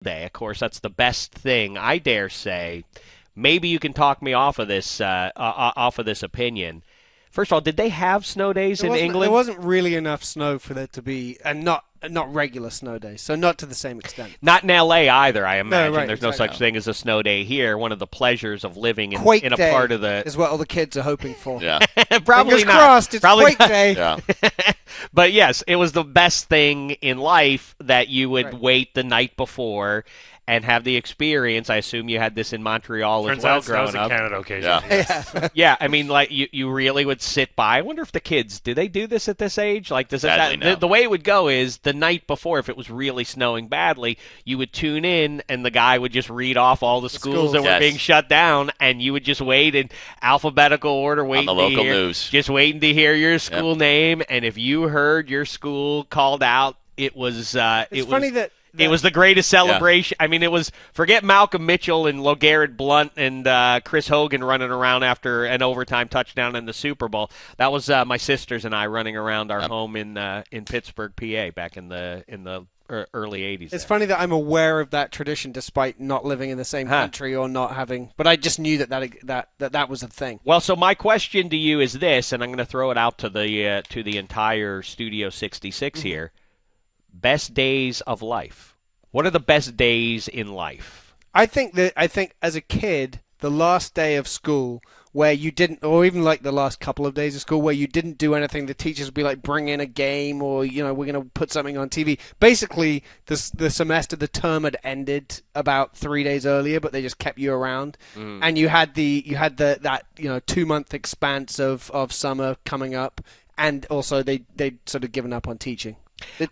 day. Of course, that's the best thing, I dare say. Maybe you can talk me off of this opinion. First of all, did they have snow days in England? There wasn't really enough snow for there to be, and not regular snow days, so not to the same extent. Not in L.A. either, I imagine. No, right, There's no such thing as a snow day here. One of the pleasures of living in a day part of the... is what all the kids are hoping for. Yeah. Probably Fingers not. crossed, it's Probably Quake Day. Yeah. But yes, it was the best thing in life that you would wait the night before and have the experience. I assume you had this in Montreal as well growing up. That was a Canada occasion. Yeah. Yes. Yeah, I mean, like you really would sit by. I wonder if the kids, do they do this at this age? Like, does Sadly, no. the way it would go is the night before, if it was really snowing badly, you would tune in and the guy would just read off all the schools that were Yes. being shut down, and you would just wait in alphabetical order, On the local news. just waiting to hear your school name, and if you heard your school called out, it was funny that it was the greatest celebration. I mean, it was, forget Malcolm Mitchell and LeGarrette Blount and Chris Hogan running around after an overtime touchdown in the Super Bowl. That was my sisters and I running around our home in Pittsburgh, PA, back in the early 80s. It's funny that I'm aware of that tradition despite not living in the same country or not having, but I just knew that was a thing. Well, so my question to you is this, and I'm going to throw it out to the entire Studio 66 here. Best days of life. What are the best days in life? I think as a kid, the last day of school where you didn't, or even like the last couple of days of school where you didn't do anything, the teachers would be like, bring in a game, or we're going to put something on TV. Basically, the semester, the term had ended about 3 days earlier, but they just kept you around, and you had that 2-month expanse of summer coming up, and also they'd sort of given up on teaching.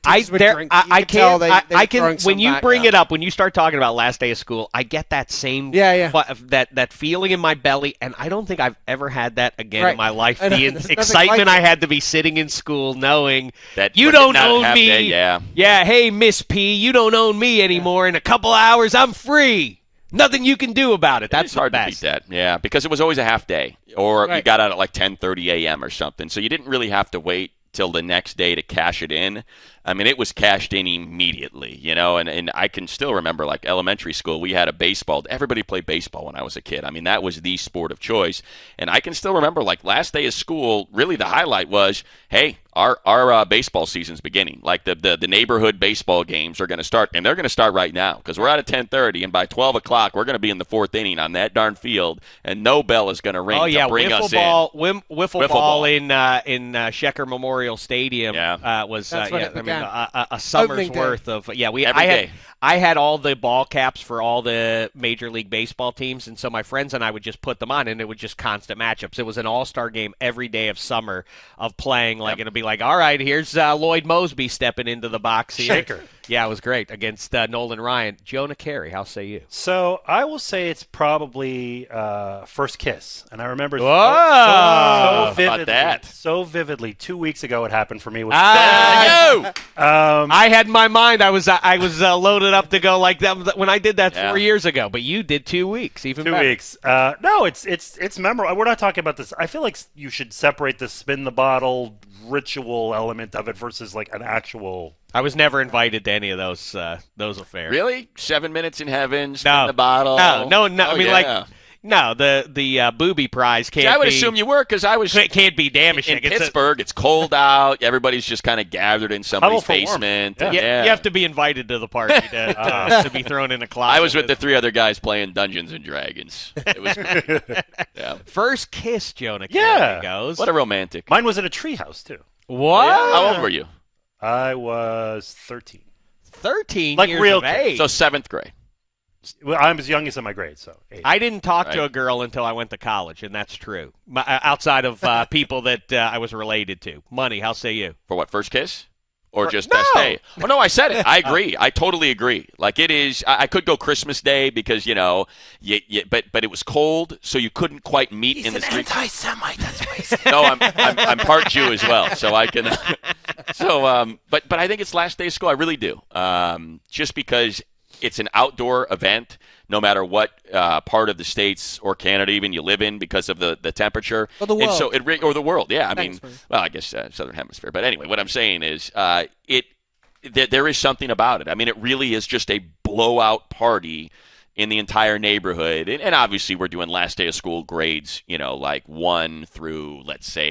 I can when you bring it up, when you start talking about last day of school, I get that same that feeling in my belly, and I don't think I've ever had that again in my life. The excitement I had to be sitting in school knowing that you don't own me. Day, hey, Miss P, you don't own me anymore. In a couple hours, I'm free. Nothing you can do about it. That's hard to beat that. Yeah, because it was always a half day, or you got out at like 10:30 a.m. or something, so you didn't really have to wait till the next day to cash it in. I mean, it was cashed in immediately, and I can still remember, like, elementary school, we had a baseball. Everybody played baseball when I was a kid. I mean, that was the sport of choice. And I can still remember, like, last day of school, really the highlight was, hey, our baseball season's beginning. Like, the neighborhood baseball games are going to start, and they're going to start right now because we're out at 10:30, and by 12 o'clock, we're going to be in the fourth inning on that darn field, and no bell is going to ring to bring us in. Wiffle ball in Shecker Memorial Stadium was a summer's worth of I had all the ball caps for all the Major League Baseball teams, and so my friends and I would just put them on, and it was just constant matchups. It was an all-star game every day of summer of playing. Like it'd be like, all right, here's Lloyd Mosby stepping into the box here. Shaker. Yeah, it was great against Nolan Ryan. Jonah Keri, how say you? So I will say it's probably First Kiss, and I remember so vividly. 2 weeks ago, it happened for me. I had in my mind I was loaded up to go like that when I did that 4 years ago, but you did 2 weeks, even 2 better. weeks. No, it's memorable. We're not talking about this. I feel like you should separate the spin the bottle ritual element of it versus like an actual. I was never invited to any of those affairs. Really? 7 minutes in heaven, spin the bottle? No. I mean, no, the booby prize can't be. I would assume you were because I was. It can't be Dameshek. In Pittsburgh, it's cold out. Everybody's just kind of gathered in somebody's basement. You have to be be to the party to be thrown in a closet. I was with the 3 other guys playing Dungeons and Dragons. It was great. First kiss, Jonah Keri goes. What a romantic. Mine was at a treehouse, too. What? How old were you? I was 13. 13 like years real of age. So 7th grade. Well, I was youngest in my grade, so 8. I didn't talk to a girl until I went to college, and that's true. Outside of people that I was related to. Money, how say you? For what, first kiss? Or just best day? Oh, no, I said it. I agree. I totally agree. Like, it is, I could go Christmas Day because, but it was cold, so you couldn't quite meet in the street. He's an anti-Semite, that's what he said. No, I'm part Jew as well, so I can. But I think it's last day of school. I really do. Just because it's an outdoor event, no matter what part of the States or Canada even you live in because of the temperature. Or the world. And so or the world, yeah. I guess Southern Hemisphere. But anyway, what I'm saying is there is something about it. I mean, it really is just a blowout party in the entire neighborhood. And obviously we're doing last day of school grades, like 1 through, let's say,